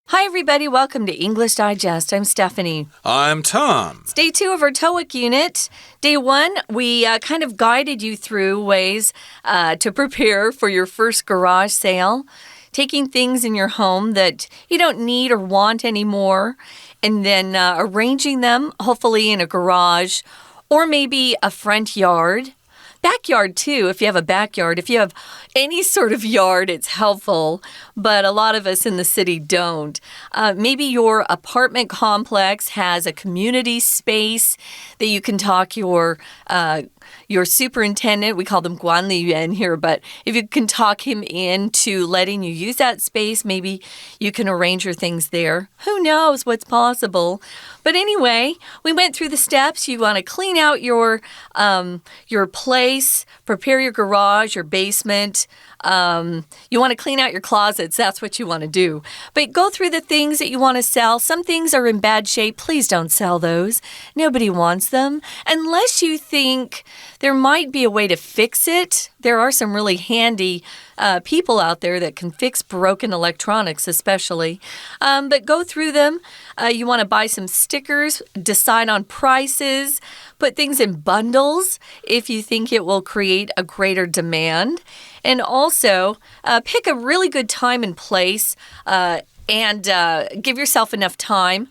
Hi, everybody. Welcome to English Digest. I'm Stephanie. I'm Tom. It's day 2 of our TOEIC unit. Day 1, we kind of guided you through ways to prepare for your first garage sale, taking things in your home that you don't need or want anymore, and then arranging them, hopefully in a garage or maybe a front yard. Backyard, too, if you have a backyard. If you have any sort of yard, it's helpful, but a lot of us in the city don't. Maybe your apartment complex has a community space that you can talk your superintendent, we call them 管理员 here, but if you can talk him into letting you use that space, maybe you can arrange your things there. Who knows what's possible? But anyway, we went through the steps. You want to clean out your place, prepare your garage, your basement. You want to clean out your closets. That's what you want to do. But go through the things that you want to sell. Some things are in bad shape. Please don't sell those. Nobody wants them. Unless you think there might be a way to fix it. There are some really handy people out there that can fix broken electronics, especially. But go through them. You want to buy some stickers, decide on prices, put things in bundles if you think it will create a greater demand. And also, pick a really good time and place and give yourself enough time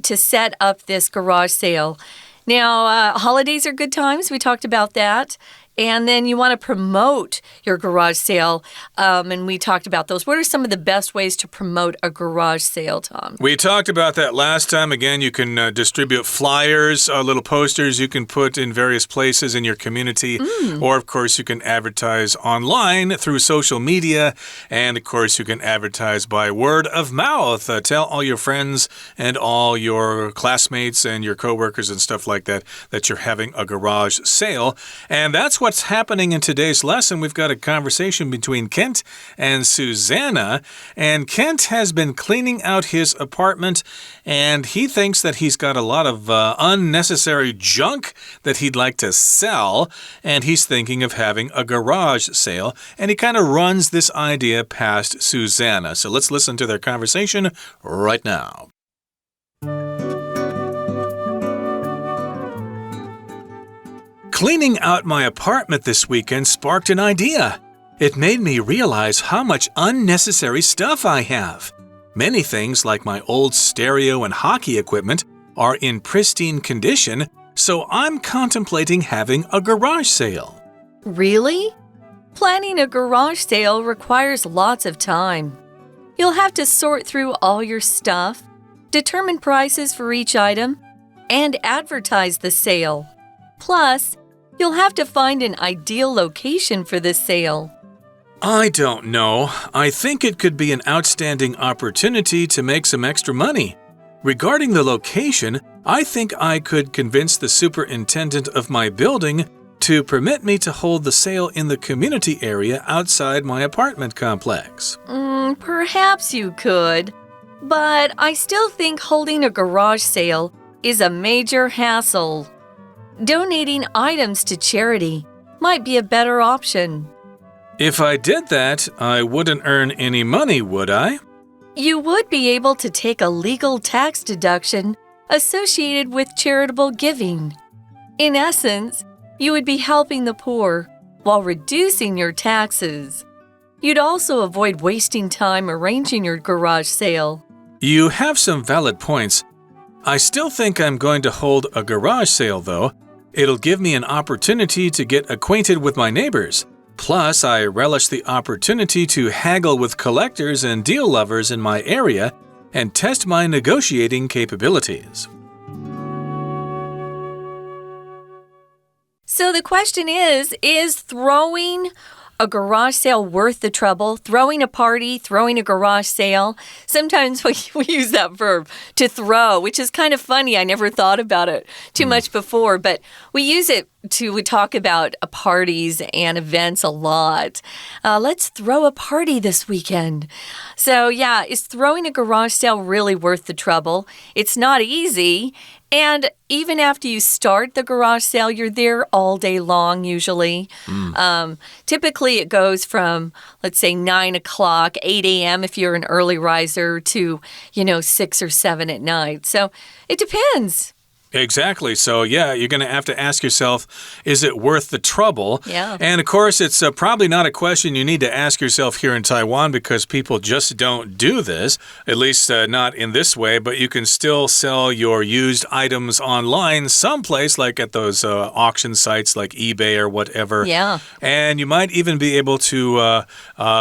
to set up this garage sale. Now, holidays are good times. We talked about that. And then you want to promote your garage sale, and we talked about those. What are some of the best ways to promote a garage sale, Tom? We talked about that last time. Again, you can distribute flyers, little posters you can put in various places in your community. Or, of course, you can advertise online through social media. And, of course, you can advertise by word of mouth. Tell all your friends and all your classmates and your coworkers and stuff like that that you're having a garage sale. And that's what's happening in today's lesson. We've got a conversation between Kent and Susanna, and Kent has been cleaning out his apartment, and he thinks that he's got a lot of unnecessary junk that he'd like to sell, and he's thinking of having a garage sale, and he kind of runs this idea past Susanna. So let's listen to their conversation right now. Cleaning out my apartment this weekend sparked an idea. It made me realize how much unnecessary stuff I have. Many things like my old stereo and hockey equipment are in pristine condition, so I'm contemplating having a garage sale. Really? Planning a garage sale requires lots of time. You'll have to sort through all your stuff, determine prices for each item, and advertise the sale. Plus, you'll have to find an ideal location for this sale. I don't know. I think it could be an outstanding opportunity to make some extra money. Regarding the location, I think I could convince the superintendent of my building to permit me to hold the sale in the community area outside my apartment complex. Perhaps you could, but I still think holding a garage sale is a major hassle. Donating items to charity might be a better option. If I did that, I wouldn't earn any money, would I? You would be able to take a legal tax deduction associated with charitable giving. In essence, you would be helping the poor while reducing your taxes. You'd also avoid wasting time arranging your garage sale. You have some valid points. I still think I'm going to hold a garage sale, though. It'll give me an opportunity to get acquainted with my neighbors. Plus, I relish the opportunity to haggle with collectors and deal lovers in my area and test my negotiating capabilities. So the question is throwing a garage sale worth the trouble? Throwing a party, throwing a garage sale? Sometimes we use that verb, to throw, which is kind of funny. I never thought about it too much before, but we use it we talk about parties and events a lot. Let's throw a party this weekend. So, yeah, is throwing a garage sale really worth the trouble? It's not easy. And even after you start the garage sale, you're there all day long usually. Typically, it goes from, let's say, 9 o'clock, 8 a.m. if you're an early riser to, 6 or 7 at night. So it depends. Exactly. So, yeah, you're going to have to ask yourself, is it worth the trouble? Yeah. And, of course, it's probably not a question you need to ask yourself here in Taiwan because people just don't do this, at least not in this way. But you can still sell your used items online someplace, like at those auction sites like eBay or whatever. Yeah. And you might even be able to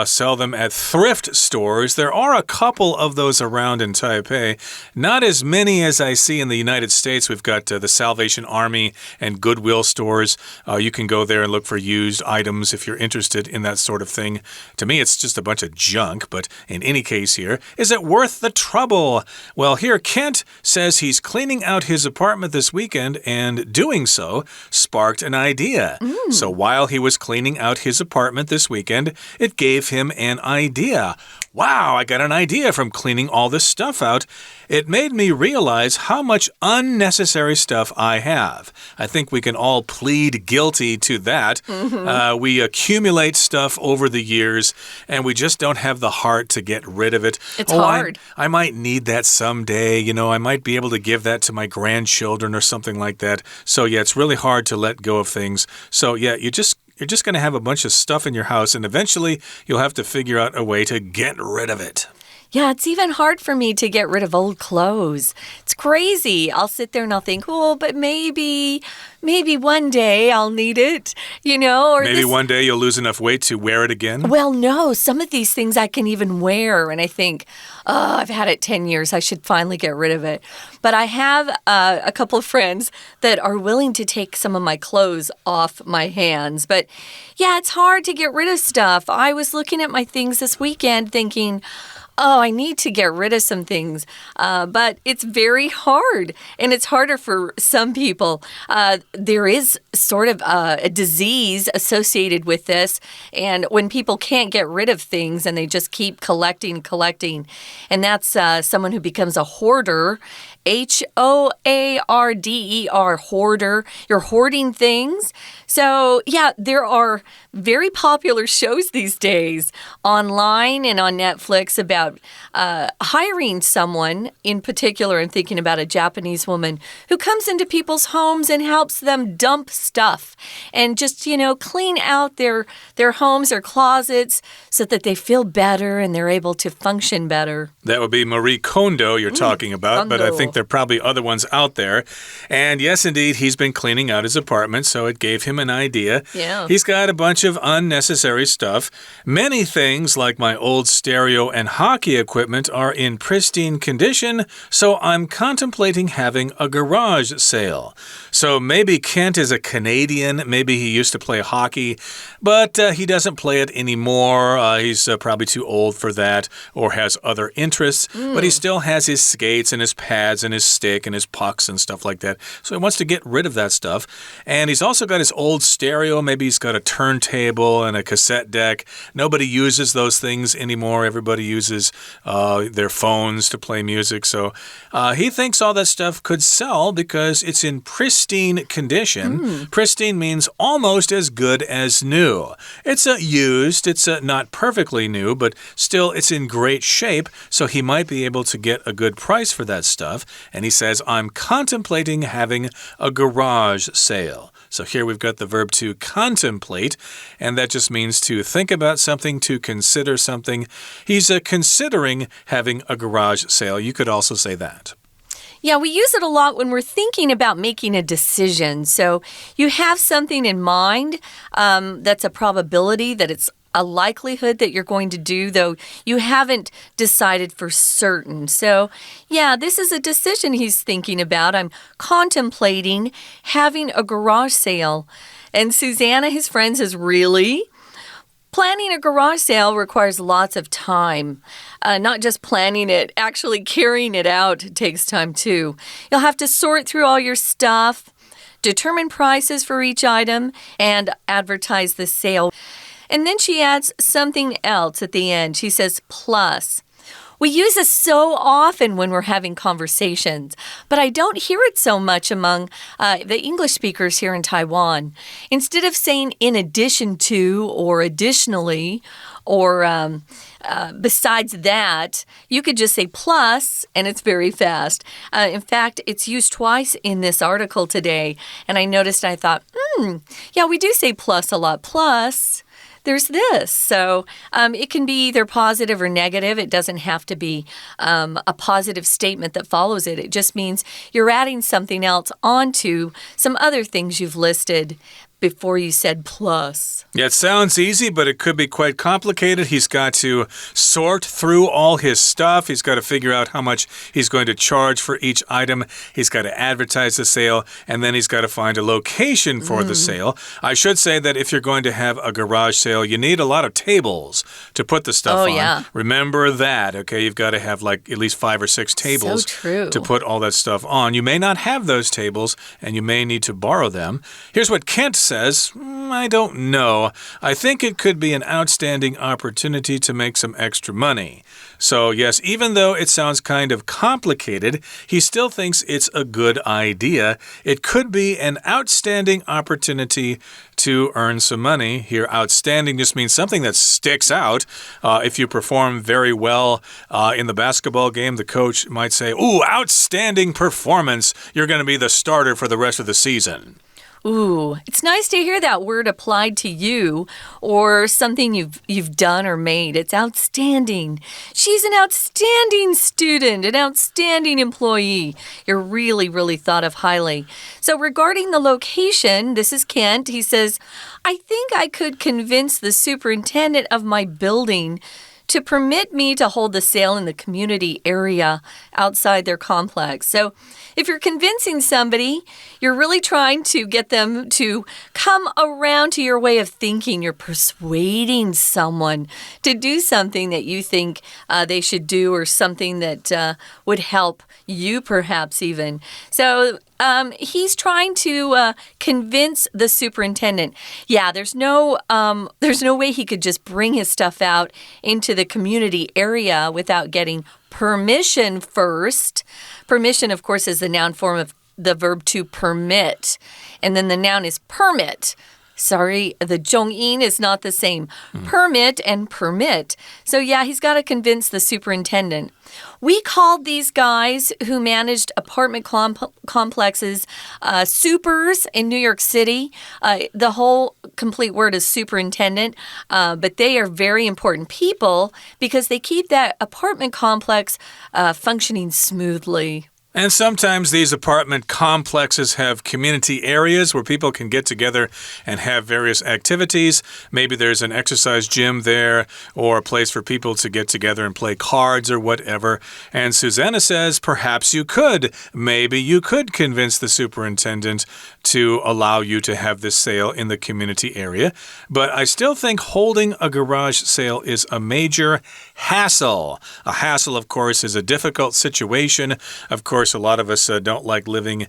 sell them at thrift stores. There are a couple of those around in Taipei. Not as many as I see in the United States. We've got the Salvation Army and Goodwill stores. You can go there and look for used items if you're interested in that sort of thing. To me, it's just a bunch of junk, but in any case here, is it worth the trouble? Well, here Kent says he's cleaning out his apartment this weekend, and doing so sparked an idea. So while he was cleaning out his apartment this weekend, it gave him an idea. Wow, I got an idea from cleaning all this stuff out. It made me realize how much unnecessary stuff I have. I think we can all plead guilty to that. We accumulate stuff over the years, and we just don't have the heart to get rid of it. It's hard. I might need that someday. I might be able to give that to my grandchildren or something like that. So, yeah, it's really hard to let go of things. So, yeah, you're just going to have a bunch of stuff in your house, and eventually you'll have to figure out a way to get rid of it. Yeah, it's even hard for me to get rid of old clothes. It's crazy. I'll sit there and I'll think, but maybe one day I'll need it, or maybe one day you'll lose enough weight to wear it again. Well, no, some of these things I can even wear, and I think, I've had it 10 years. I should finally get rid of it. But I have a couple of friends that are willing to take some of my clothes off my hands. But yeah, it's hard to get rid of stuff. I was looking at my things this weekend thinking, I need to get rid of some things. But it's very hard, and it's harder for some people. There is sort of a disease associated with this, and when people can't get rid of things and they just keep collecting, and that's someone who becomes a hoarder, Hoarder, hoarder. You're hoarding things. So, yeah, there are very popular shows these days online and on Netflix about hiring someone in particular. I'm thinking about a Japanese woman who comes into people's homes and helps them dump stuff and just, clean out their homes or closets so that they feel better and they're able to function better. That would be Marie Kondo you're talking about, but I think there are probably other ones out there. And yes, indeed, he's been cleaning out his apartment, so it gave him an idea. Yeah. He's got a bunch of unnecessary stuff. Many things, like my old stereo and hockey equipment, are in pristine condition, so I'm contemplating having a garage sale. So maybe Kent is a Canadian. Maybe he used to play hockey, but he doesn't play it anymore. He's probably too old for that or has other interests, but he still has his skates and his pads and his stick and his pucks and stuff like that. So he wants to get rid of that stuff. And he's also got his old stereo. Maybe he's got a turntable and a cassette deck. Nobody uses those things anymore. Everybody uses their phones to play music. So he thinks all that stuff could sell because it's in pristine condition. Pristine means almost as good as new. It's used. It's not perfectly new, but still it's in great shape. So he might be able to get a good price for that stuff. And he says, I'm contemplating having a garage sale. So here we've got the verb to contemplate, and that just means to think about something, to consider something. He's considering having a garage sale. You could also say that. Yeah, we use it a lot when we're thinking about making a decision. So you have something in mind that's a probability that it's a likelihood that you're going to do, though you haven't decided for certain. So, yeah, this is a decision he's thinking about. I'm contemplating having a garage sale. And Susanna, his friend, says, really? Planning a garage sale requires lots of time. Not just planning it, actually carrying it out takes time too. You'll have to sort through all your stuff, determine prices for each item, and advertise the sale. And then she adds something else at the end. She says, plus. We use this so often when we're having conversations, but I don't hear it so much among the English speakers here in Taiwan. Instead of saying in addition to or additionally or besides that, you could just say plus, and it's very fast. In fact, it's used twice in this article today, and I noticed, I thought, yeah, we do say plus a lot. Plus, there's this. So it can be either positive or negative. It doesn't have to be a positive statement that follows it. It just means you're adding something else onto some other things you've listed before you said plus. Yeah, it sounds easy, but it could be quite complicated. He's got to sort through all his stuff. He's got to figure out how much he's going to charge for each item. He's got to advertise the sale, and then he's got to find a location for the sale. I should say that if you're going to have a garage sale, you need a lot of tables to put the stuff on. Yeah. Remember that, okay? You've got to have like at least 5 or 6 tables to put all that stuff on. You may not have those tables, and you may need to borrow them. Here's what Kent says, I don't know. I think it could be an outstanding opportunity to make some extra money. So, yes, even though it sounds kind of complicated, he still thinks it's a good idea. It could be an outstanding opportunity to earn some money. Here, outstanding just means something that sticks out. If you perform very well in the basketball game, the coach might say, ooh, outstanding performance. You're going to be the starter for the rest of the season. Ooh, it's nice to hear that word applied to you or something you've done or made. It's outstanding. She's an outstanding student, an outstanding employee. You're really, really thought of highly. So regarding the location, this is Kent. He says, I think I could convince the superintendent of my building to permit me to hold the sale in the community area outside their complex. So if you're convincing somebody, you're really trying to get them to come around to your way of thinking. You're persuading someone to do something that you think they should do or something that would help you perhaps even. So he's trying to convince the superintendent. Yeah, there's no way he could just bring his stuff out into the community area without getting permission first. Permission, of course, is the noun form of the verb to permit. And then the noun is permit. Sorry, the zhongyin is not the same. Permit and permit. So yeah, he's got to convince the superintendent. We called these guys who managed apartment complexes supers in New York City. The whole complete word is superintendent, but they are very important people because they keep that apartment complex functioning smoothly. And sometimes these apartment complexes have community areas where people can get together and have various activities. Maybe there's an exercise gym there or a place for people to get together and play cards or whatever. And Susanna says, perhaps you could. Maybe you could convince the superintendent to allow you to have this sale in the community area. But I still think holding a garage sale is a major hassle. A hassle, of course, is a difficult situation. Of course, a lot of us don't like living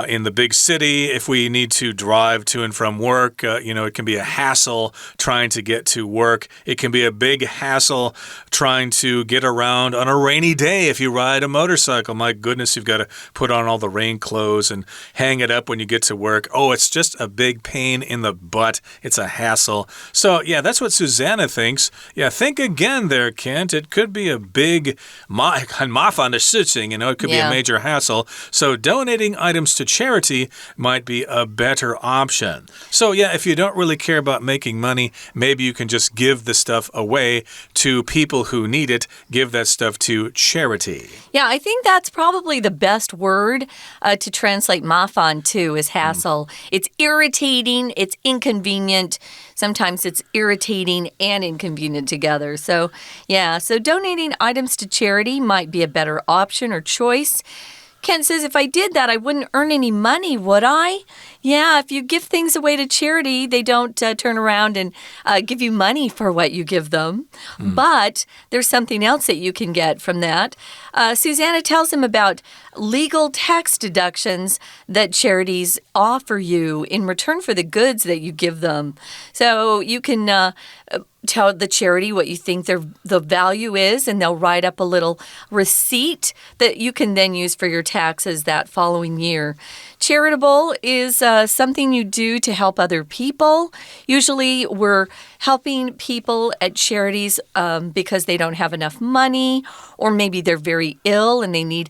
in the big city. If we need to drive to and from work, it can be a hassle trying to get to work. It can be a big hassle trying to get around on a rainy day if you ride a motorcycle. My goodness, you've got to put on all the rain clothes and hang it up when you get to work. Oh, it's just a big pain in the butt. It's a hassle. So, yeah, that's what Susanna thinks. Yeah, think again there, Kent. It could be a big 很麻烦的事情, it could be a major hassle. So donating items to charity might be a better option. So yeah, if you don't really care about making money, maybe you can just give the stuff away to people who need it. Give that stuff to charity. Yeah, I think that's probably the best word to translate 麻烦 to is hassle. It's irritating, it's inconvenient. Sometimes it's irritating and inconvenient together. So yeah, so donating items to charity might be a better option or choice. Kent says, if I did that, I wouldn't earn any money, would I? Yeah, if you give things away to charity, they don't turn around and give you money for what you give them. But there's something else that you can get from that. Susanna tells him about legal tax deductions that charities offer you in return for the goods that you give them. So you can tell the charity what you think the value is, and they'll write up a little receipt that you can then use for your taxes that following year. Charitable is something you do to help other people. Usually we're helping people at charities because they don't have enough money, or maybe they're very ill and they need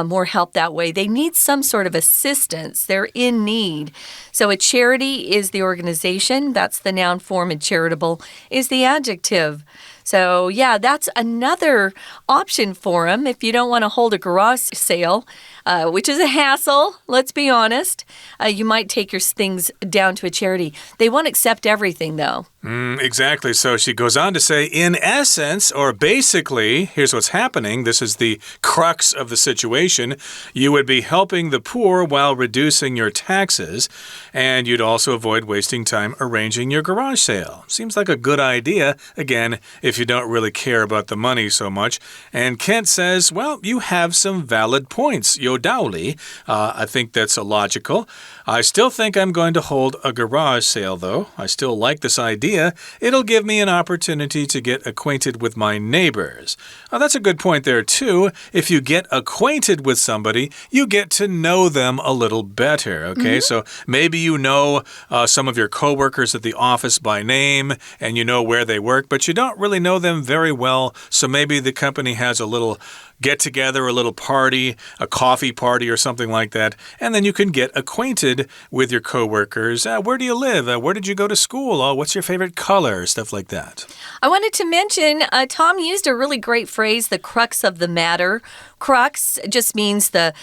more help that way. They need some sort of assistance. They're in need. So a charity is the organization. That's the noun form, and charitable is the adjective. So, yeah, that's another option for them if you don't want to hold a garage sale, which is a hassle, let's be honest. You might take your things down to a charity. They won't accept everything, though. Exactly. So she goes on to say, in essence, or basically, here's what's happening. This is the crux of the situation. You would be helping the poor while reducing your taxes, and you'd also avoid wasting time arranging your garage sale. Seems like a good idea, again, if you don't really care about the money so much. And Kent says, well, you have some valid points. 有道理. I think that's logical. I still think I'm going to hold a garage sale, though. I still like this idea. It'll give me an opportunity to get acquainted with my neighbors. That's a good point there, too. If you get acquainted with somebody, you get to know them a little better, okay? So maybe you know some of your coworkers at the office by name, and you know where they work, but you don't really know them very well, so maybe the company has a little get-together, a little party, a coffee party or something like that, and then you can get acquainted with your coworkers. Where do you live? Where did you go to school? What's your favorite color? Stuff like that. I wanted to mention, Tom used a really great phrase, the crux of the matter. Crux just means the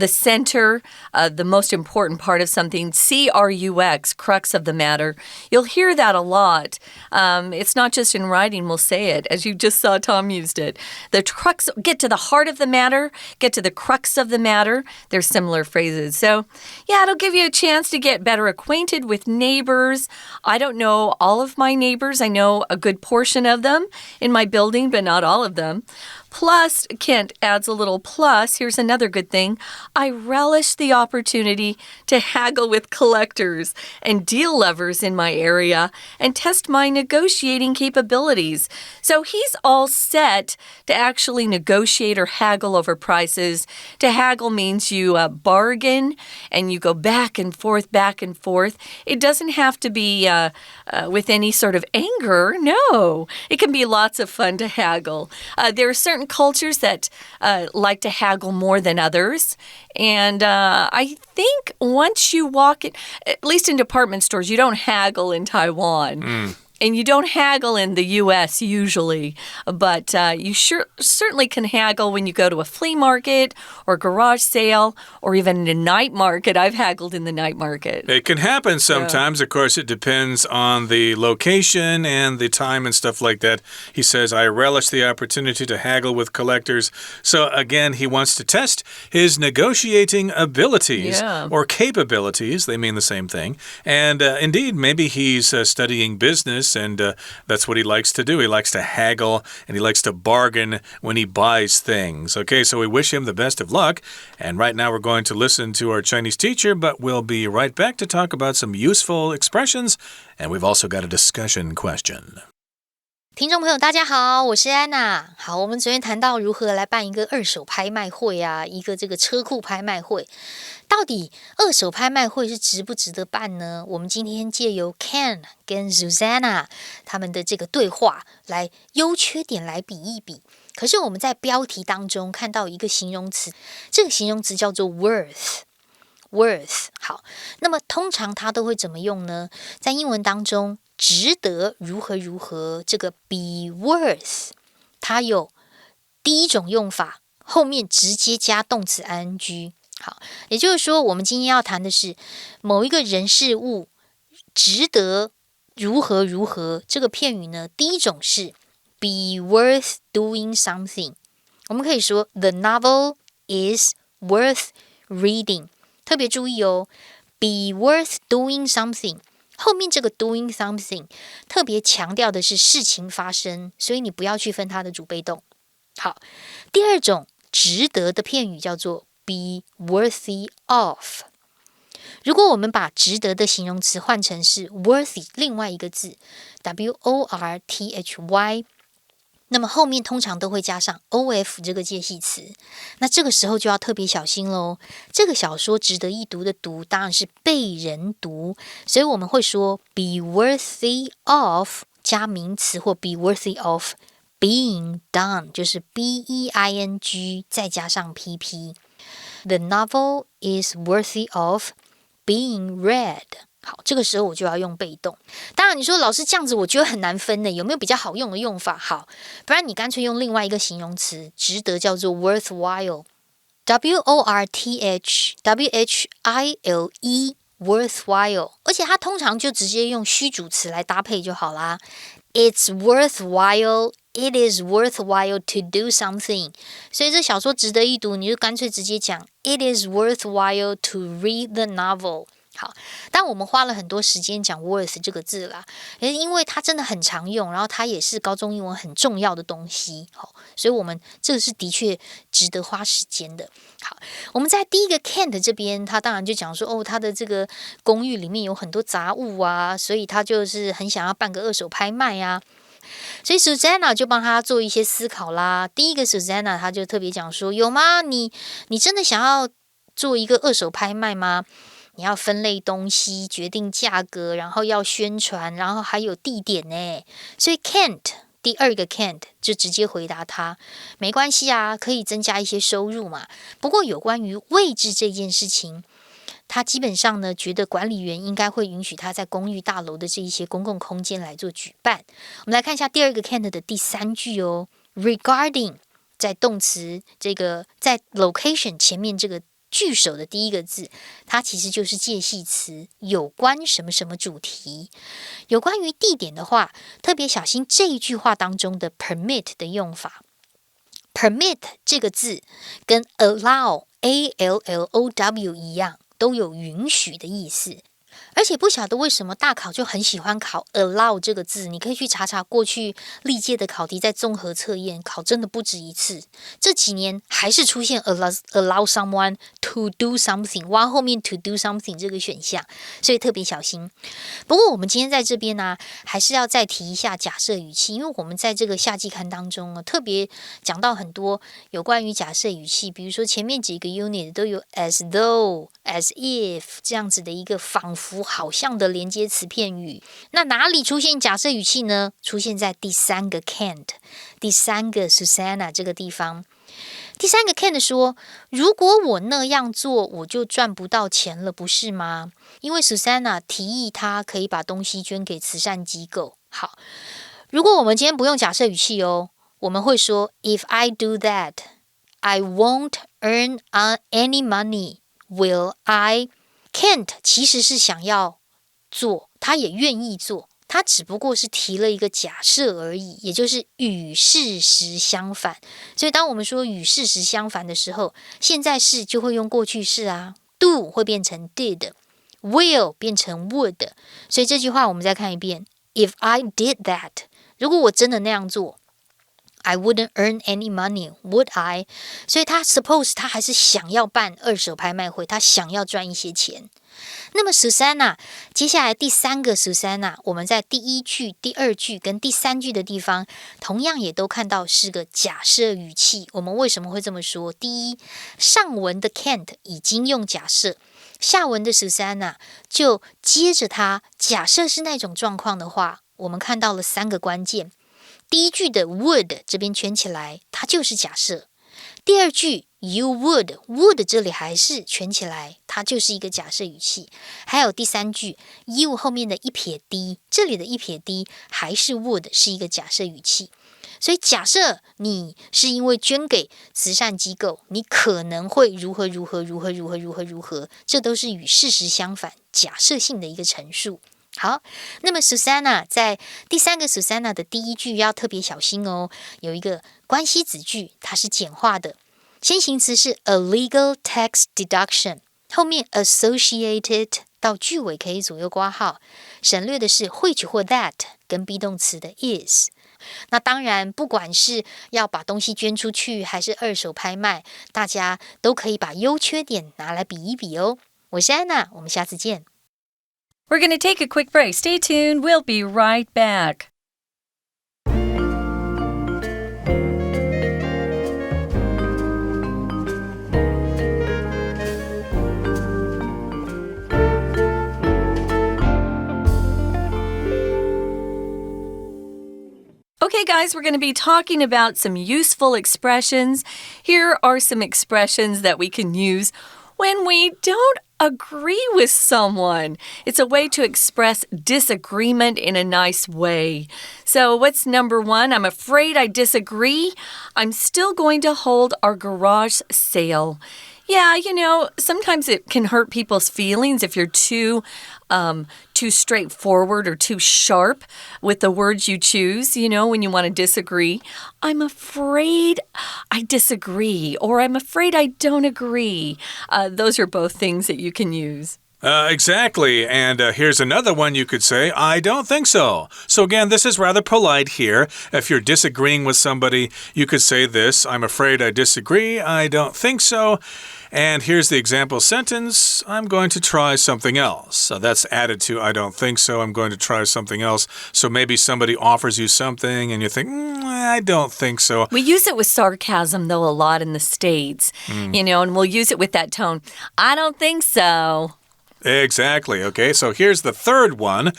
center, the most important part of something. C-R-U-X, crux of the matter. You'll hear that a lot. It's not just in writing, we'll say it, as you just saw Tom used it. The crux, get to the heart of the matter, get to the crux of the matter. They're similar phrases. So, yeah, it'll give you a chance to get better acquainted with neighbors. I don't know all of my neighbors. I know a good portion of them in my building, but not all of them. Plus, Kent adds a little plus. Here's another good thing. I relish the opportunity to haggle with collectors and deal lovers in my area and test my negotiating capabilities. So he's all set to actually negotiate or haggle over prices. To haggle means you bargain and you go back and forth, back and forth. It doesn't have to be with any sort of anger. No, it can be lots of fun to haggle. There are certain cultures that like to haggle more than others. And I think once you walk in, at least in department stores, you don't haggle in Taiwan. And you don't haggle in the U.S. usually, but you certainly can haggle when you go to a flea market or garage sale or even a night market. I've haggled in the night market. It can happen sometimes. Of course, it depends on the location and the time and stuff like that. He says, I relish the opportunity to haggle with collectors. So again, he wants to test his negotiating abilities or capabilities. They mean the same thing. And indeed, maybe he's studying business. And that's what he likes to do. He likes to haggle and he likes to bargain when he buys things. Okay, so we wish him the best of luck. And right now we're going to listen to our Chinese teacher, but we'll be right back to talk about some useful expressions. And we've also got a discussion question. 听众朋友大家好，我是安娜。好，我们昨天谈到如何来办一个二手拍卖会啊，一个这个车库拍卖会。到底二手拍卖会是值不值得办呢？我们今天借由 Ken 跟 Susanna 他们的这个对话来优缺点来比一比。可是我们在标题当中看到一个形容词，这个形容词叫做 worth。worth 好，那么通常它都会怎么用呢？在英文当中，值得如何如何，这个 be worth， 它有第一种用法，后面直接加动词 ing。好，也就是说，我们今天要谈的是某一个人事物值得如何如何。这个片语呢，第一种是 be worth doing something。我们可以说 The novel is worth reading。特别注意哦 be worth doing something。后面这个 doing something 特别强调的是事情发生，所以你不要去分它的主被动。好，第二种值得的片语叫做 be worthy of。如果我们把值得的形容词换成是 worthy 另外一个字 worthy， 那么后面通常都会加上 of 这个介系词，那这个时候就要特别小心咯。这个小说值得一读的读当然是被人读，所以我们会说 be worthy of 加名词，或 be worthy of being done， 就是 being 再加上 pp。The novel is worthy of being read。好，这个时候我就要用被动。当然你说老师这样子我觉得很难分呢，有没有比较好用的用法？好，不然你干脆用另外一个形容词，值得叫做 worthwhile， worthwhile， 而且它通常就直接用虚主词来搭配就好啦。It's worthwhile， it is worthwhile to do something。 所以这小说值得一读，你就干脆直接讲 It is worthwhile to read the novel。好，但我们花了很多时间讲 worth 这个字啦，因为它真的很常用，然后它也是高中英文很重要的东西，好，所以我们这个是的确值得花时间的。好，我们在第一个 Kent 这边，他当然就讲说，他的这个公寓里面有很多杂物啊，所以他就是很想要办个二手拍卖啊。所以 Susanna 就帮他做一些思考啦。第一个 Susanna 他就特别讲说，有吗？你真的想要做一个二手拍卖吗？你要分类东西，决定价格，然后要宣传，然后还有地点呢。所以 Kent 第二个 Kent 就直接回答他，没关系啊，可以增加一些收入嘛。不过有关于位置这件事情，他基本上呢觉得管理员应该会允许他在公寓大楼的这一些公共空间来做举办。我们来看一下第二个 Kent 的第三句哦 ，regarding 在动词这个在 location 前面这个句首的第一个字，它其实就是介系词，有关什么什么主题。有关于地点的话，特别小心这一句话当中的 permit 的用法。permit 这个字跟 allow ALLOW 一样，都有允许的意思。而且不晓得为什么大考就很喜欢考 allow 这个字，你可以去查查过去历届的考题，在综合测验考真的不止一次，这几年还是出现 allow someone to do something， 挖后面 to do something 这个选项，所以特别小心。不过我们今天在这边呢，还是要再提一下假设语气，因为我们在这个夏季刊当中特别讲到很多有关于假设语气，比如说前面几个 unit 都有 as though、as if 这样子的一个仿佛好像的连接词片语。那哪里出现假设语气呢？出现在第三个 Kent， 第三个 Susanna 这个地方。第三个 Kent 说，如果我那样做，我就赚不到钱了，不是吗？因为 Susanna 提议他可以把东西捐给慈善机构。好，如果我们今天不用假设语气哦，我们会说 If I do that, I won't earn any money, will I? Kent 其实是想要做，他也愿意做，他只不过是提了一个假设而已，也就是与事实相反。所以当我们说与事实相反的时候，现在式就会用过去式啊 ，do 会变成 did， will 变成 would。所以这句话我们再看一遍 ，If I did that， 如果我真的那样做，I wouldn't earn any money, would I? 所以他 suppose 他还是想要办二手拍卖会，他想要赚一些钱。那么 Susanna 接下来第三个 Susanna， 我们在第一句、第二句跟第三句的地方，同样也都看到是个假设语气。我们为什么会这么说？第一，上文的 Kent 已经用假设，下文的 Susanna 就接着他假设是那种状况的话，我们看到了三个关键。第一句的 would 这边圈起来，它就是假设。第二句 you would 这里还是圈起来，它就是一个假设语气。还有第三句 you 后面的一撇 d， 这里的一撇 d 还是 would 是一个假设语气。所以假设你是因为捐给慈善机构，你可能会如何，这都是与事实相反、假设性的一个陈述。好，那么 Susanna 在第三个 Susanna 的第一句要特别小心哦，有一个关系子句，它是简化的，先行词是 a legal tax deduction，后面 associated 到句尾可以左右括号，省略的是 which 或 that 跟 be 动词的 is。那当然，不管是要把东西捐出去，还是二手拍卖，大家都可以把优缺点拿来比一比哦。我是安娜，我们下次见。We're going to take a quick break. Stay tuned. We'll be right back. Okay, guys, we're going to be talking about some useful expressions. Here are some expressions that we can use when we don't agree with someone. It's a way to express disagreement in a nice way. So what's number one? I'm afraid I disagree. I'm still going to hold our garage sale. Yeah, sometimes it can hurt people's feelings if you're too straightforward or too sharp with the words you choose, when you want to disagree. I'm afraid I disagree, or I'm afraid I don't agree. Those are both things that you can use. Exactly. And here's another one you could say, I don't think so. So again, this is rather polite here. If you're disagreeing with somebody, you could say this, I'm afraid I disagree. I don't think so. And here's the example sentence, I'm going to try something else. So that's added to I don't think so. I'm going to try something else. So maybe somebody offers you something and you think, I don't think so. We use it with sarcasm, though, a lot in the States, and we'll use it with that tone. I don't think so. Exactly. Okay, so here's the third one.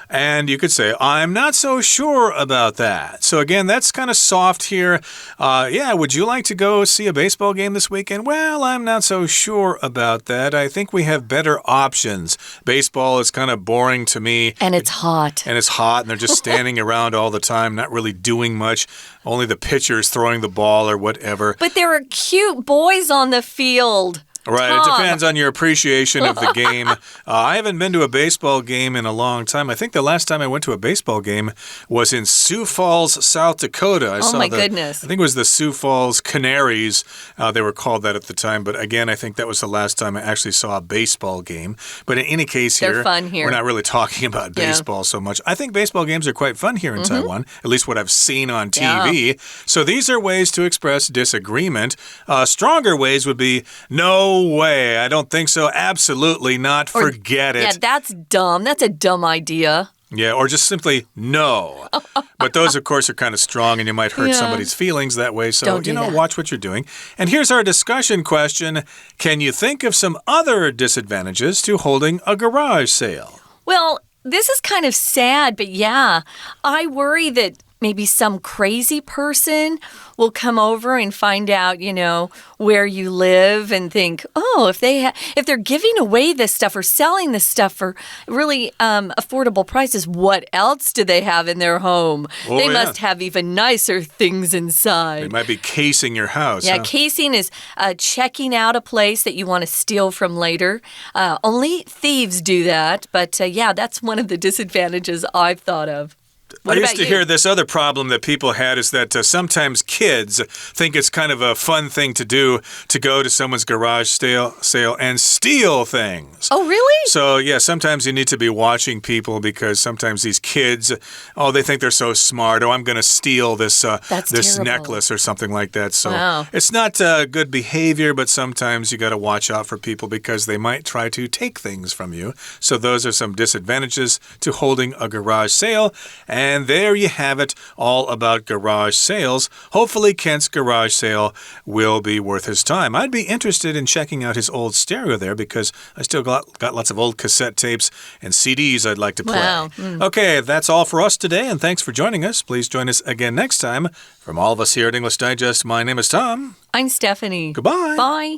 And you could say, I'm not so sure about that. So again, that's kind of soft here. Yeah, would you like to go see a baseball game this weekend? Well, I'm not so sure about that. I think we have better options. Baseball is kind of boring to me. And it's hot. And it's hot, and they're just standing around all the time, not really doing much. Only the pitcher's throwing the ball or whatever. But there are cute boys on the field. Right, it depends on your appreciation of the game. I haven't been to a baseball game in a long time. I think the last time I went to a baseball game was in Sioux Falls, South Dakota. Goodness. I think it was the Sioux Falls Canaries. They were called that at the time. But again, I think that was the last time I actually saw a baseball game. But in any case They're fun here. We're not really talking about baseball so much. I think baseball games are quite fun here in Taiwan, at least what I've seen on TV. Yeah. So these are ways to express disagreement. Stronger ways would be, no way. I don't think so. Absolutely not. Forget it. Yeah, that's dumb. That's a dumb idea. Yeah, or just simply no. But those, of course, are kind of strong and you might hurt somebody's feelings that way. So, Don't do that. Watch what you're doing. And here's our discussion question. Can you think of some other disadvantages to holding a garage sale? Well, this is kind of sad, but yeah, I worry that maybe some crazy person will come over and find out, where you live and think, oh, if they're giving away this stuff or selling this stuff for really affordable prices, what else do they have in their home? They must have even nicer things inside. They might be casing your house. Yeah, casing is checking out a place that you want to steal from later. Only thieves do that, but yeah, that's one of the disadvantages I've thought of. I used to hear this other problem that people had is that sometimes kids think it's kind of a fun thing to do to go to someone's garage sale and steal things. Oh, really? So, yeah, sometimes you need to be watching people because sometimes these kids, they think they're so smart. Oh, I'm going to steal this necklace or something like that. So It's not good behavior, but sometimes you got to watch out for people because they might try to take things from you. So those are some disadvantages to holding a garage sale. And there you have it, all about garage sales. Hopefully Kent's garage sale will be worth his time. I'd be interested in checking out his old stereo there because I still got lots of old cassette tapes and CDs I'd like to play. Wow. Okay, that's all for us today, and thanks for joining us. Please join us again next time. From all of us here at English Digest, my name is Tom. I'm Stephanie. Goodbye. Bye.